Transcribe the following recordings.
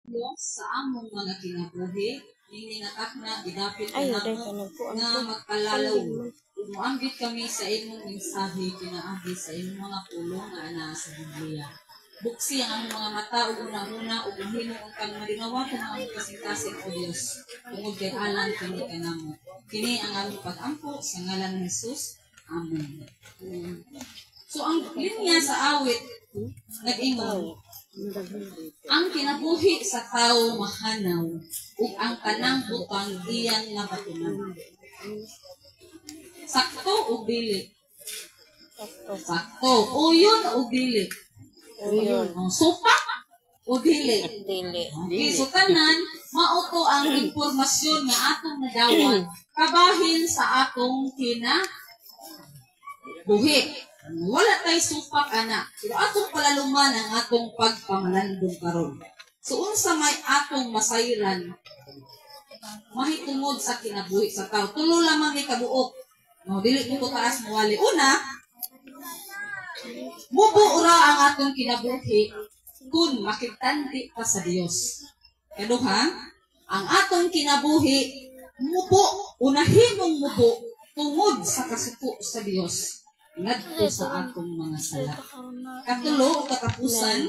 Diyos sa among mga kinabuhi, hindi natakna, gidapit na namo nga magkalalaw. Umuambit kami sa imong mensahe, kinaagi sa imong mga pulong nga ana sa Biblia. Buksi ang among mga mata, ug una-una, ug himo ang kang malinawa kung ang kasing-kasing o Diyos. Tungod kay alam kini kanamo. Kini ang among pag-ampo sa ngalan ni Jesus. Amen. So ang linya sa awit, nag-ingon, ang kinabuhi sa tao mahanaw, ug ang kanang butang iyang nabatunan. Sakto o dili? Sakto. Uyon o dili? Uyon. Supak o dili? Dili. Okay, so tanan, mauto ang impormasyon nga atong nadawat kabahin sa atong kinabuhi. Wala tay supak ana. Pero atong palaluman ang atong pagpamalandong karon. So unsa may atong masayran mahitungod sa kinabuhi sa tao. Tulo lamang ni kabuok. No, dili mo ko taas mawali. Una, mubo ura ang atong kinabuhi kung makitanti pa sa Dios. Kaduha, ang atong kinabuhi mubo, unahimong mubo tungod sa kasuko sa Dios. Ngadto sa atong mga sala. Katulo o katapusan,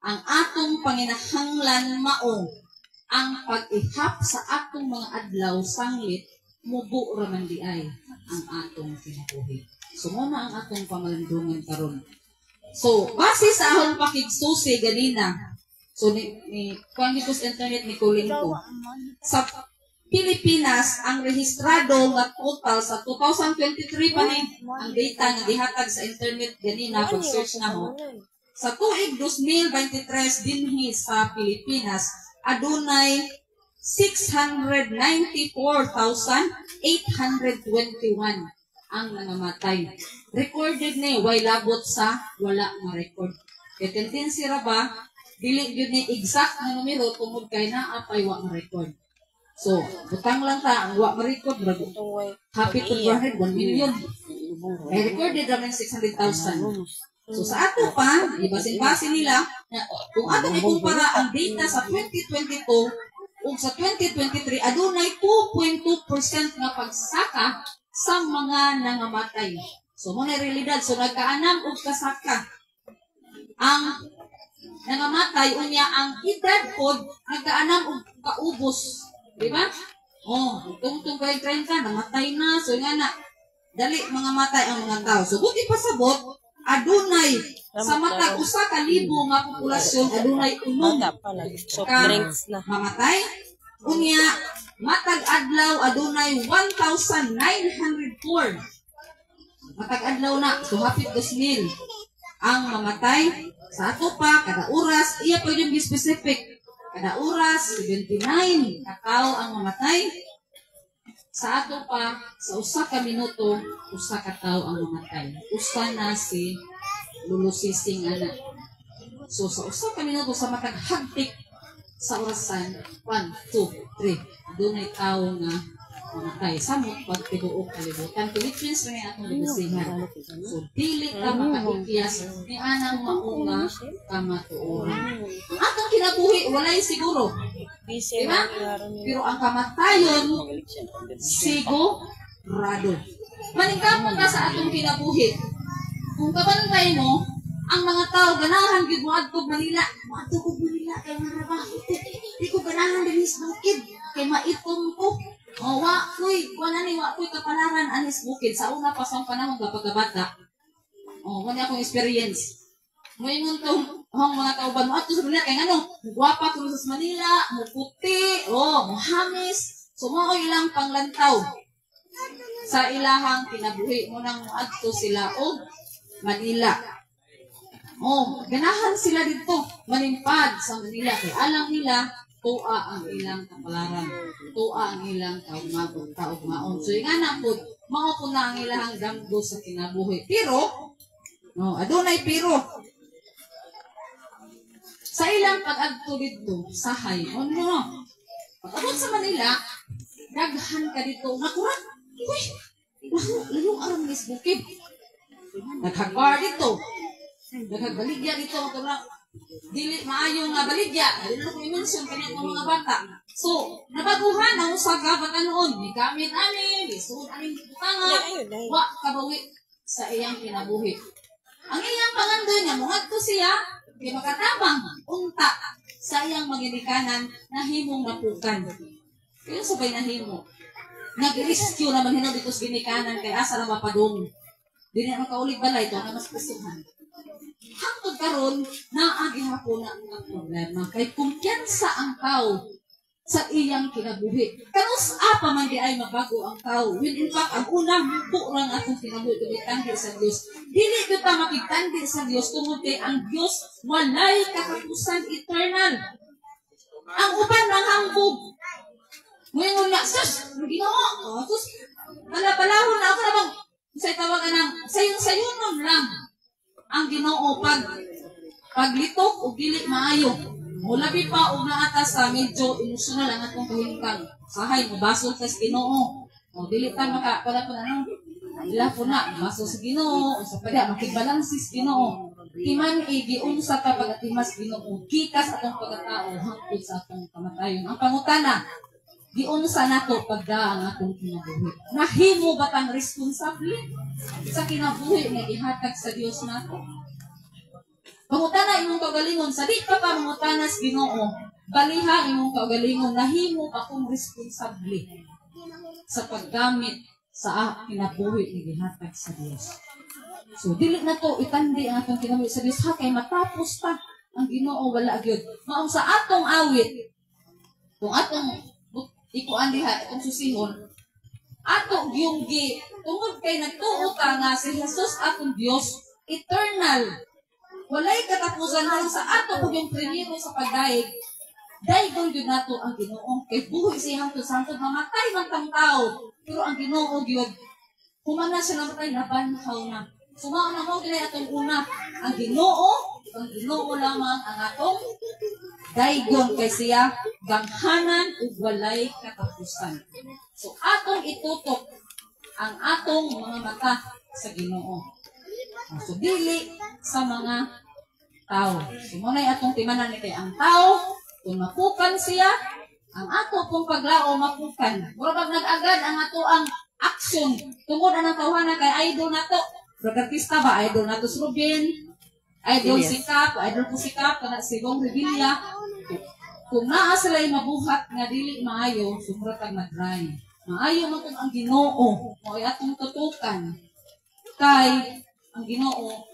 ang atong panginahanglan mao ang pag-ihap sa atong mga adlaw sanglit mubo raman di ay ang atong kinabuhi. So muna ang atong pamalandungan karon. So base sa ahong pakigsusi ganina. So ni kuan dito sa internet ni Kuling ko. Sa Pilipinas, ang rehistrado nga total sa 2023 pa ni ang data nga gihatag sa internet ganina pag search na mo. Sa tuig 2023 dinhi sa Pilipinas adunay 694,821 ang nangamatay. Recorded ni way labot sa wala nga record. Kaya tendency ra ba dili gyud ni exact nga numero tungod kay naa pay wa nga record. So, butang lang ta, ang wa ma-record, happy to 1 million. Ay recorded naman 600,000. So, sa ato pa, ibasin-basin nila, kung ato ikumpara ang data sa 2022 o sa 2023, adunay 2.2% na pagsaka sa mga nangamatay. So, muna realidad. So, nagkaanam o kasaka. Ang nangamatay, unya ang edad po, nagkaanam o kaubos. Diba? Oh, tungtong kay 30 namatay na. So nga na, dali mga matay ang mga tao. So buti pasabot, adunay sa matag usa ka libo nga populasyon, adunay unom ka mamatay. Unya, matag adlaw adunay 1,904. Matag adlaw na, so hapit 2,000 ang mamatay. Sa ato pa, kada oras, iya pa yung specific. Kada oras, 79 katao ang mamatay. Sa ato pa, sa usa ka minuto, usa ka tao ang mamatay. Usa na si lulusising anak. So, sa usa ka minuto, sa matag hagtik sa orasan, 1, 2, 3, dunay tao nga mamatay. Samot, pagtibuok kalibutan. Philippines rin atong libasihan. So, dili ka makahikyas ni anang maunga kamatuoran. Atong kinabuhi, walay siguro. Diba? Pero ang kamatayon, sigurado. Maningkamon ka sa atong kinabuhi. Kung kabantay mo, ang mga tao, ganahan gid mo adtog Manila. Adtog ko Manila, kay marabaho. Di ko ganahan din sa bukid. Kay maitong ko. O, wakoy kapalaran anis bukid. Sa una pa sa panahon kapag bata. O, wala akong experience. Ngayon itong mga kauban mo, ato sa Manila, kaya ano, guwapa ko sa Manila, muputi, muhamis. So, mga ilang panglantaw sa ilahang kinabuhi mo nang adto sila o Manila. Ganahan sila dito, manimpad sa Manila. Kaya alam nila, tuwa ang ilang kapalaran, tuwa ang ilang kaugmaon. So, yung anak po, mga po na ang ilang damgo sa kinabuhi. Pero, adunay pero, sa ilang pag-adto dito, sahay, pag-abot sa Manila, daghan ka dito, nakurat, layong aram ni bukid. Naghagbar dito, naghabaligya dito, dili maayo nga baligya, dili na ko i-mention kanya ng mga bata. So, nabaguhan ang usa ka bata noon, ni gamit ani, lisuod ani butanga, wa kabawi sa iyang kinabuhi. Ang iyang pangandoy niya, mungadto siya, kay makatabang unta sa iyang maginikanan na himong napukan. Kaya sabay na himo. Nag-rescue naman hinong dito sa ginikanan kay asa na mapadong. Dili na makaulig balay ito na mas kusuhan. Hangtod karon naagi hapon na ang problema kay kumpiyansa ang tao sa iyang kinabuhi. Kanus apa man di ay mabago ang tao. When in fact, ang unang mupo lang atong kinabuhi tumitanggi sa Dios. Dili kita makitanggi sa Dios tungod kay ang Dios walay katapusan eternal. Ang uban ng hambog. Ngayon nga, sus, Ginoo, sus, palahon na ako na bang sa tawagan ng sayon-sayonon lang ang Ginoo paglitok o dili maayo. Mulabi pa o naatas sa medyo emosyonal ang atong kahingkang. Sahay, mabasol ka sa Ginoo. O dili pa pala po na nang ila po na, mabasol sa Ginoo. O sa pada, makibalansi sa Ginoo. Timan giun sa kapagatimas Ginoo. Kikas atong pagkatao hangtod sa atong kamatayon. Ang pangutana, giun sa nato pagda ang atong kinabuhi. Nahimo ba tang responsable sa kinabuhi nga ihatag sa Dios nato? Pangutana imong kaugalingon, sa di pa pangutana sa Ginoo, baliha imong kaugalingon, nahimo pa kung responsable sa paggamit sa kinabuhi nga gihatag sa Dios. So dili na to itandi ang atong kinabuhi sa Dios ha kay matapos ta ang Ginoo wala gyud. Mao sa atong awit, kung atong ikuan diha itong susihon, ato giyunggi tungod kay nagtuo ta nga si Jesus atong Dios eternal. Walay katapusan lang sa ato kung yung primero sa pagdaig. Daigon yun nato ang Ginoo. Kay buhay siya hangtod sangtod mamatay man tang tao. Pero ang Ginoo yun, kumana siya namatay, nabanhaw na. Sumao na mo kinay atong una. Ang Ginoo lamang ang atong daigon kay siya ganghanan ug walay katapusan. So atong itutok ang atong mga mata sa Ginoo. So, dili sa mga tao. So, muna atong timanan ni kay ang tao, kung mapukan siya, ang ato pong paglao mapukan. Mura pag nag-agad ang ato ang action. Tungod ang tawhana kay idol nato. Prokartista ba? Idol nato si Ruben. Idol Sikap. Idol ko Sikap. Kana si Bong Revilla. Kung naa sila mabuhat nga dili maayo, sumra kag mag-dry. Maayo man kung ang Ginoo. O atong tutukan. Kay ang Ginoo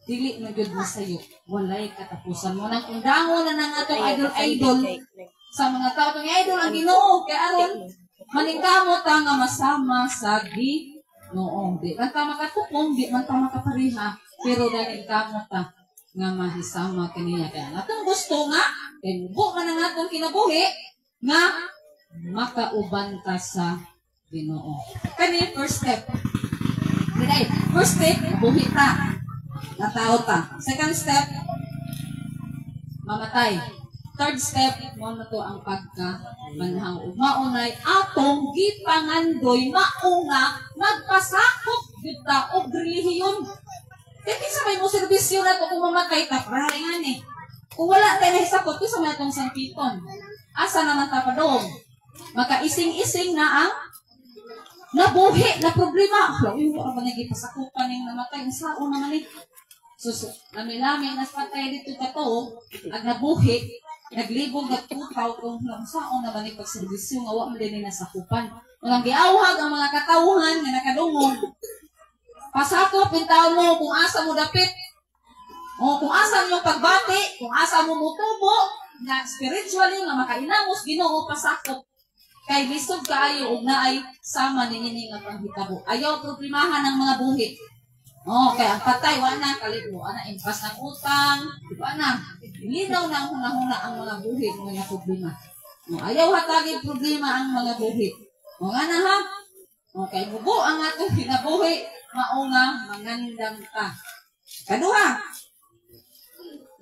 dili na gyud masayo, walay katapusan mo nang undangon na nang atong idol sa mga tao tong idol ang Ginoo kay aron maningkamot ta nga masama sa Ginoo. Di man ta makatupong, di man ta makapariha, pero dahil kamot ta nga mahisama kaniya kay atong gusto nga kay mubo man ang atong kinabuhi nga makauban ta sa Ginoo. Kani first step. Okay, first step, buhi ta. Natao ta. Second step, mamatay. Third step, mo na to ang pagkamanhang. Maunay, atong gipangandoy, maunga, magpasakop, kita, o relihiyon. Kaya sa may mo servisyo na to, kung mamatay ta, praringan eh. Kung wala tayo nahisakot, kung sa may atong sangpiton, asa naman ta pa doon? Makaising-ising na ang nabuhi na problema. Yung ba nagipasakupan yung namatay, ang sao naman eh. So, lami-lami, naspatay dito ka to, ag nabuhi, naglibog at tutaw kung sao naman eh pagservisyo, nga wak mo din nasakupan. Walang giawhag ang mga katawhan na nakadungog. Pasakop, pintaw mo kung asa mo dapit. O kung asa mo pagbati, kung asa mo mutubo, na spiritually, nga makainamos, Ginoo pasakop. Kay lisod kaayo ug naay sama ninyo nga panghitabo. Ayaw problemahan ng mga buhi. Kay ang patay wala kalibo ana impas ng utang, wala. Linaw na ang hunahuna ang mga buhi ng mga problema. Ayaw hatagin problema ang mga buhi. Nga na ha. Kay bubo ang atong kinabuhi, mao nga mangandam ta. Kaduha.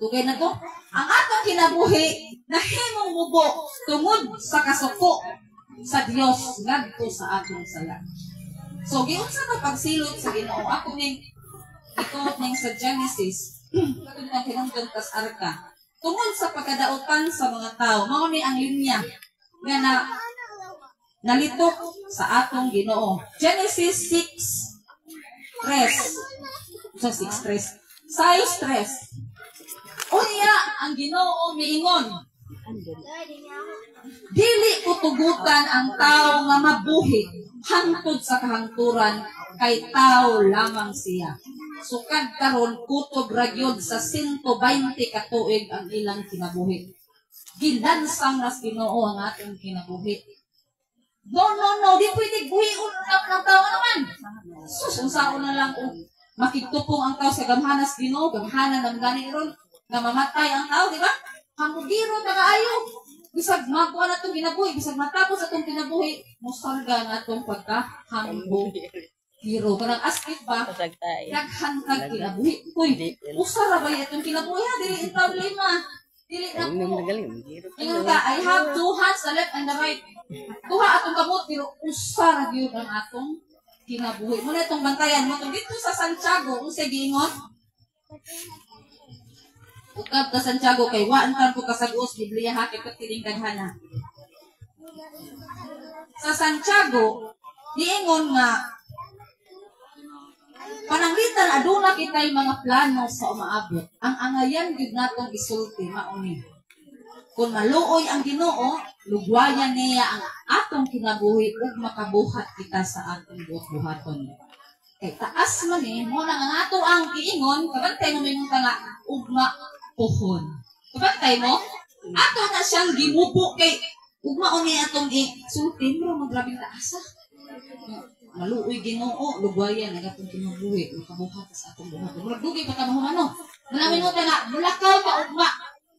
Tugay na to. Ang atong kinabuhi nahimong mubo tungod sa kasuko sa Dios ngadto sa atong sala. So giunsa ka pagsilot sa Ginoo? Ako ning ikot ning sa Genesis, katong kinangton tas arka. tungod sa pagkadautan sa mga tao, mao ni ang linya nga nalitok sa atong Ginoo. Genesis 6:3. Sa 6:3. 6:3. Unya ang Ginoo miingon, dili ko tugutan ang tao nga mabuhi hangtod sa kahangturan kay tao lamang siya. Sukad karon kutob ragyod sa 120 ka tuig ang ilang kinabuhi. Ginansang nas Ginoo ang atong kinabuhi. No, di pwede buhion ng tao naman. Sus, unsaon na lang kung makigtupong ang tao sa gamhanas Ginoo, gamhanan ng gani ron, na mamatay ang tao, di ba? Hamugiro na kaayo. Bisag magkuha na itong kinabuhi, bisag matapos itong kinabuhi, musarga na itong pagka-hambog. Hero, parang askit ba? Naghantag kinabuhi. Uy, usara ba itong kinabuhi ha? Dili itaw lima. Dili na po. Tingnan ka, I have two hands, the left and the right. Tuha atong kamot, pero usara yun ang atong kinabuhi. Muna itong bantayan mo. Dito sa Santiago, kung sa giingon, ukab ka Santiago kay waan kan ko kasagos Biblia ha kay patiling daghana. Sa Santiago diingon nga pananglitan aduna kitay mga plano sa umaabot. Ang angayan gyud natong isulti mao ni. Kung maluoy ang Ginoo, lugwayan niya ang atong kinabuhi ug makabuhat kita sa atong buhaton. Kay taas man mo nang ang ato ang giingon kabantay mo mingon nga ugma puhon. Kapatay mo? Ato na siyang gimupo kay ugmaon niya atong sultin mo magrabing taasa. Maluoy Ginoo, lugwayan ang atong kinabuhi, makabuhat sa atong buhat. Murag dugay pa ta mahumano. Malamin mo ta nga mulakaw ka ugma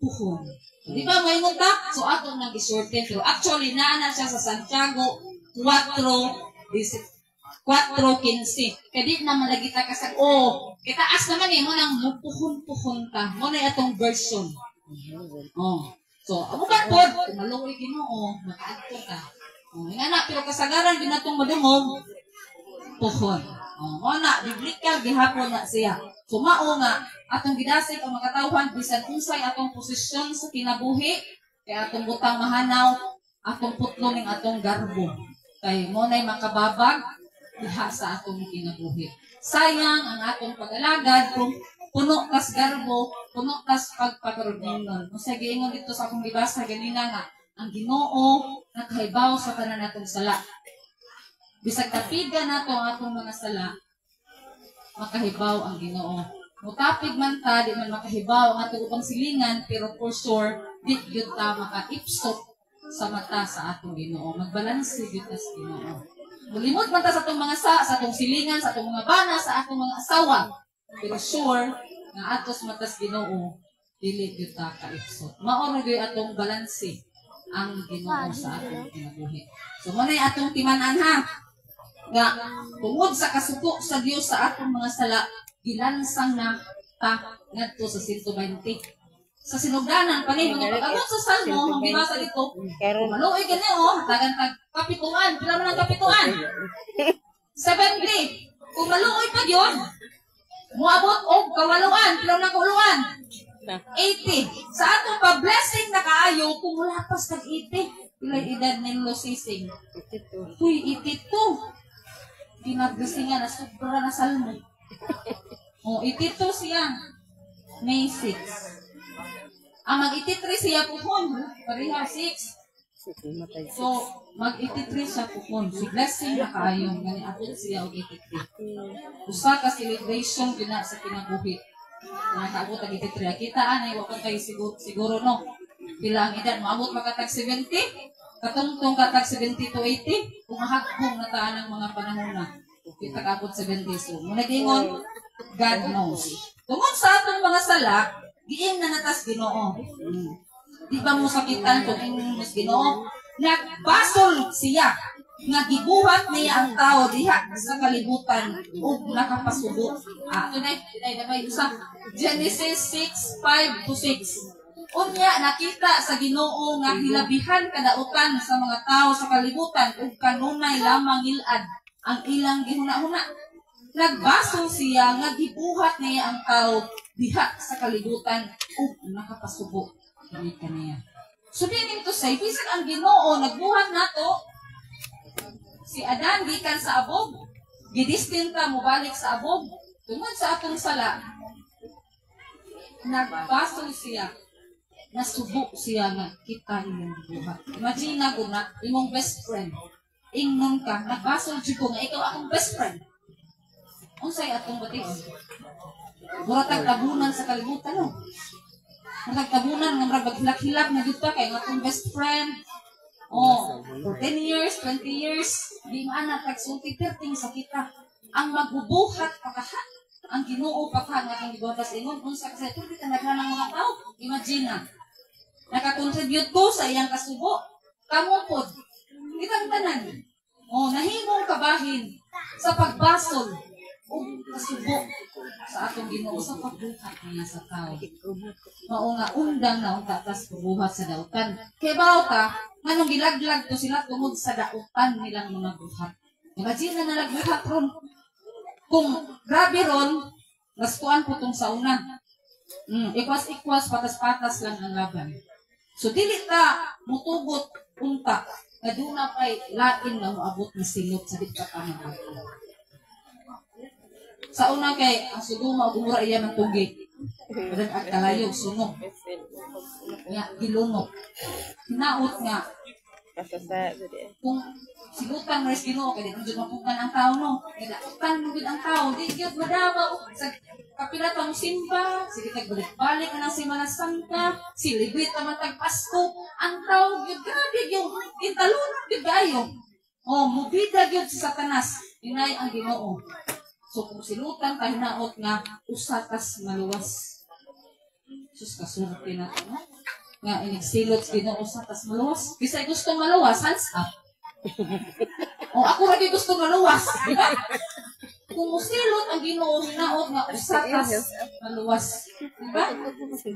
puhon. Di ba maingon ta? So ato nang gisorten pero actually naa na siya sa Santiago 4:15. Kaya di naman lagi ta kasag, kitaas naman mo nang mupuhon-puhon ta. Mo na itong version. So, ako ba po? Kung maluoy Ginoo, makaadto ka. Nga na, pero kasagaran din natong madungog, puhon. Mo na, biblical, gihapon na siya. So, mao nga, atong gidasig ang makatawhan, bisan unsay atong posisyon sa kinabuhi, kaya atong butang mahanaw, atong putlo ning atong garbo. Kaya mo na'y makababag, diha sa atong kinabuhi. Sayang ang atong pag-alagad kung puno tas garbo, puno tas pagpakarugningon. Kung sa giingon dito sa akong gibasa ganina nga, ang Ginoo nakahibaw sa tanan natong sala. Bisag tapigan nato ang atong mga sala, makahibaw ang Ginoo. Mutapig man ta, di man makahibaw ang atong ubang silingan, pero for sure, di gyud ta makaipsot sa mata sa atong Ginoo. Magbalanse gyud ta sa Ginoo. Mulimot man ta sa atong mga sa atong silingan, sa atong mga bana, sa atong mga asawa. Pero sure, nga atos matas Ginoo, dili gyud ta kaipsot. Mao ra gyud atong balanse ang Ginoo sa atong kinabuhi. So mo na atong timan-an ha. Nga tungod sa kasuko sa Dios sa atong mga sala, gilansang na ta ngadto sa 120. Sa sinugdanan pa ni mga pag-abot sa Salmo, ang gibasa dito, maluoy gani hatagan tag kapituan, pila man ang kapituan? 70. Kung maluoy pa yun, muabot og kawaluan, pila man kawaluan? 80. Sa atong pa-blessing na kaayo, kung wala pas kag 80, pila edad nilo sising? Uy, 82. Pinagbisingan na sobra na Salmo. 82 siya. May 6. Ang mag-83 siya puhon. Pareha 6. So, mag-83 siya puhon. Si blessing na kaayong. Gani abot siya og 83. Usa ka celebration gina sa kinabuhi. Nakakaabot ang 83. Kitaan ay wakon tayo siguro no. Pila ang edad. Maabot makatag 70. Katungtong katag 70 to 80. Kung mahagbong na taan ng mga panahon na. Kita kaabot 70. So, muna gingon, God knows. Tungod sa atong mga sala, giing na natas Ginoo. Di ba mo sakitan kung mas Ginoo? Nagbasol siya. Nga gibuhat niya ang tao diha sa kalibutan ug nakapasubo. Tunay damay usa. Genesis 6:5-6. Unya nakita sa Ginoo nga hilabihan kadautan sa mga tao sa kalibutan ug kanunay lamang ilad ang ilang gihuna-huna. Nagbasol siya nga gibuhat niya ang tao diha sa kalibutan ug nakapasubo kaniya. So meaning to say, bisan ang Ginoo nagbuhat nato si Adan gikan sa abog, gidistinta mo balik sa abog, tungod sa atong sala, nagbasol siya, nasubo siya nga kita imong gibuhat. Imagine na ko na imong best friend, ingnon ka, nagbasol jud ko nga ikaw akong best friend. Unsay atong batiyon? Muratag tabunan sa kalibutan, no? Muratag tabunan, nga murag maghilak-hilak na dito kay nga atong best friend. Oh, for 10 years, 20 years, di maana tagsulti perting sa kita. Ang magbubuhat pakahan, ang Ginoo pakahan nga atong gibuhat sa ingon, unsa kasi ito kita naghanang mga tao. Imagine na, nakakontribute ko sa iyang kasubo. Kamo pod, kitang tanan. Oh, nahimong kabahin sa pagbasol o kasubo sa atong Ginoo sa pagbuhat niya sa tao. Mao nga undang na unta tas pagbuhat sa dautan. Kay bawo ka, nganong gilaglag to sila tungod sa dautan nilang mga buhat. Imagine na nalagbuhat ron. Kung grabe ron, naskuan po tong sa una. Ikwas-ikwas, patas-patas lang ang laban. So dili ta mutugot unta na doon na pa'y lain na moabot na silot sa dito ka naman. Sa una kay, ang suguma o gumura iya ng tugi. Padang at kalayo, sunog. Kaya, gilunok. Hinaot nga. Kung silutan mo rin Ginoo, kaya dito mapukan ang tao, no? Kaya dakutan mo ang tao, di yun madaba. Sa kapila pa mo simba, sige tagbalik-balik na ng Semana Santa, silibit naman tagpasko, ang tao, yun grabe yung intalunod, yun gayo. O, mubida yun sa Satanas, inay ang Ginoo. So, kung silutan, kahinaot nga, usatas maluwas. Sus, kasulti na ito, no? Nga, inigsilot, Ginoo, usatas maluwas. Bisa'y gusto maluwas, hands up. O, ako rin gusto maluwas. Diba? Kung usilot, ang Ginoo, hinaot nga, usatas maluwas. Diba?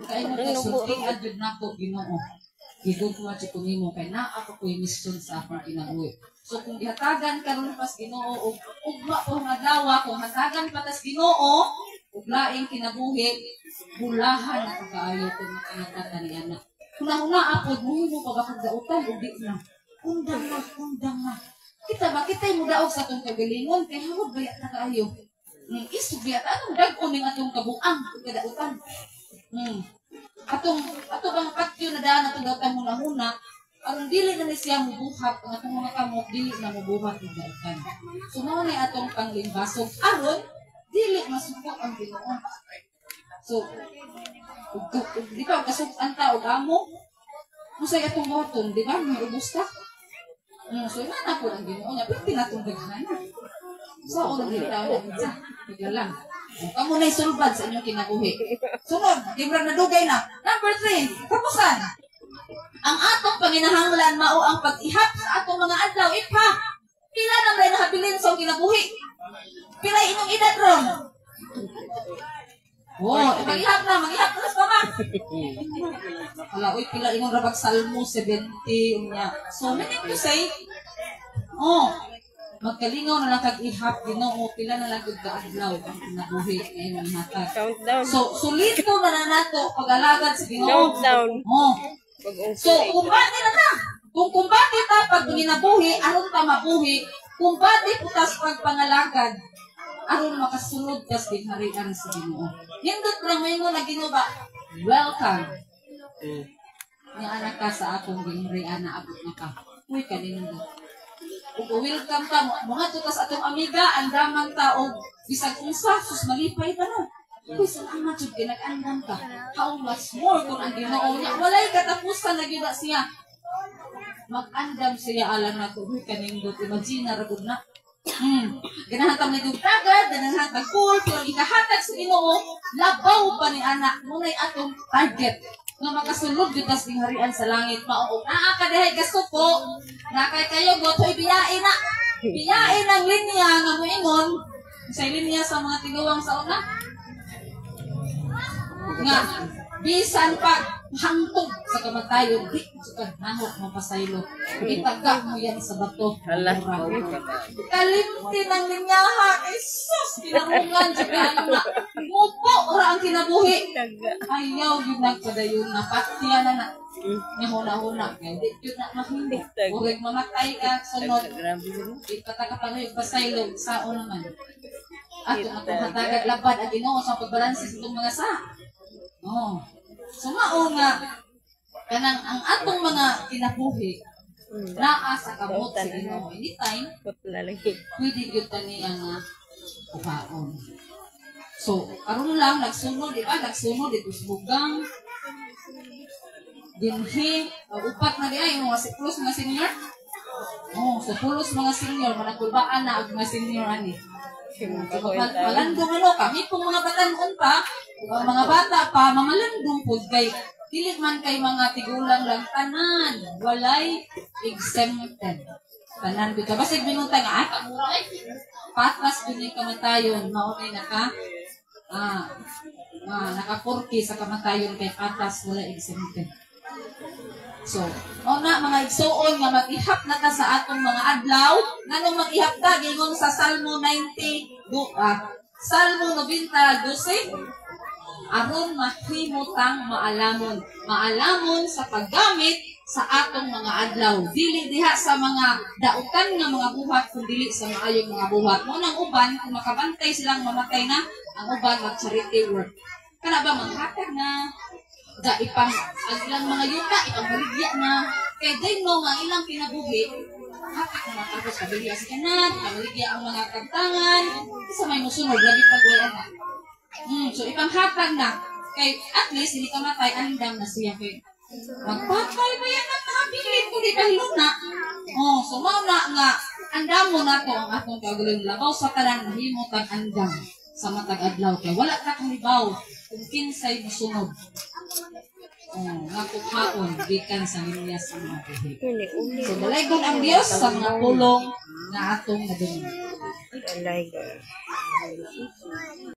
Kaya mo kasulti, adjud na ko, Ginoo. Gigugma siya kunimo, kaya na ako ko yung mission sa akong kinabuhi. So kung ihatagan karon pas Ginoo og ugma o nga dawa, kung hatagan patas Ginoo ug laing kinabuhi, bulahan na kaayo kung makanagata ni anak. Kuna-una apod mo pagakag dautan ug di na. Undang na. Kita ba kitay mo daog sa atong kagalingon kay hawag baya na kaayo. Isugya anong dag-on ning atong kabuang ug kadautan. Atong bang patyo na daan atong dautan muna-muna. Aron dili na ni siya mubuhat, ang atong mga kamot dili na mubuhat ng dautan. So mao ni atong panglimbasog aron dili masubok ang Ginoo. So di ba kasug-an ta og amo? Usay atong buhaton, di ba? Maubos ta. So ina po ang Ginoo niya, pwede natong daghan. So ulo dili ta na isa. Bigla lang. Kamo na isulbad sa inyong kinabuhi. Sunod, di ba nadugay na. Number 3, kapusan. Ang atong panginahanglan mao ang pag-ihap sa atong mga adlaw. Ipa, pila na may nahabilin sa kinabuhi. Pila inyong edad ron. Mag-ihap na sa mama. Wala, pila inyong rabag salmo 70. So, meaning to say, magkalingaw na lang kag-ihap, Ginoo, pila na lang kag-adlaw ang kinabuhi ngayon ang hatag. So, sulito na nato pag-alagad sa Ginoo. So, kumbati na ta. Kung kumbati ta pag ginabuhi, aron ta mabuhi, kumbati po tas pagpangalagad, aron makasunod tas dinharian sa Ginoo. Hindot lang mo na Ginoo ba? Welcome. Nga anak ka sa akong dinharian na abot na ka. Uy, kanindot. Kung welcome ka, mga tutas atong amiga, andaman ta o bisag unsa, sus malipay ta na. Uy, salamat yung pinag-andam ka. How much more kung ang Ginoo niya. Walay katapusan na gina siya. Mag-andam siya alam na ito. Uy, kanindot. Imagine na ragod na. Ganahatang na yung tagad, ganahatang cool, pero ikahatag sa Ginoo, labaw pa ni anak. Ngunay atong target nga makasulod yung tas harian sa langit. Maong naakadahay kasuko, nakay kayo, goto'y biyain na. Biyain ang linya nga moingon. Sa linya sa mga tiguwang sa una. Nga, bisan pag hangtog sa kamatayon, di ka nangok mapasaylo. Itaga mo yan sa bato. Kalimti ng linyaha, Jesus, kinarungan sa kayo na. Mupo, ora ang kinabuhi. Ayaw yun nagpadayon na, patiya na. Huna-huna, hindi yun na mahindi. Huwag mamatay ka, sunod. Ipataka pa ngayon, pasaylo, sao naman. At kung atong hatagag labad at Ginoo sa pagbalansis itong mga sa. Oh. So mao nga kanang ang atong mga kinabuhi naa sa kamot sa Ginoo anytime pwede gyud tani ang kuhaon. So aron lang nagsunod di ba nagsunod dito sa bugang dinhi upat na di ay mga plus mga senior. Oh, so pulos mga senior managkulbaan na ang mga senior ani. Malandong ano, kami kung mga batanon pa, mga bata pa, mamalandong po kay dili man kay mga tigulang lang tanan, walay exempted. Tanan bitaw basig binuntang kamura ay patras din yung kamatayon, maunay naka-40 sa kamatayon kay patras wala exempted. So, mga igsuon nga mag-ihap na ta sa atong mga adlaw, nganong mag-ihap ta gingon sa Salmo 90, Salmo 90:12, aron mahimutang maalamon sa paggamit sa atong mga adlaw. Dili diha sa mga dautan nga mga buhat kun dili sa maayong mga buhat. Mo nang uban kung makabantay silang mamatay na, ang uban mag-charity work. Kana ba maghatag na ipang ang ilang mga yuta, ipang baligya na. Kaya din mo nga ilang kinabuhi, hatak na matapos kabaligya sa kanan, kabaligya ang mga kantangan, isa may musunod, labi pag-wala na. So ipang hatag na. Kaya at least, hindi ka matay, andam na siya. Kaya magpatay ba yan ang nakabilin ko, di kahilong na. So mauna nga, andam mo na to ang atong kagaling labaw sa talang mahimutang andam sa matag adlaw. Kaya wala ka kalibaw kung kinsay musunod. Nga kukhaon, gikan sa niya sa mga buhi. So, dalaygon ang Diyos sa mga pulong na atong nadunod.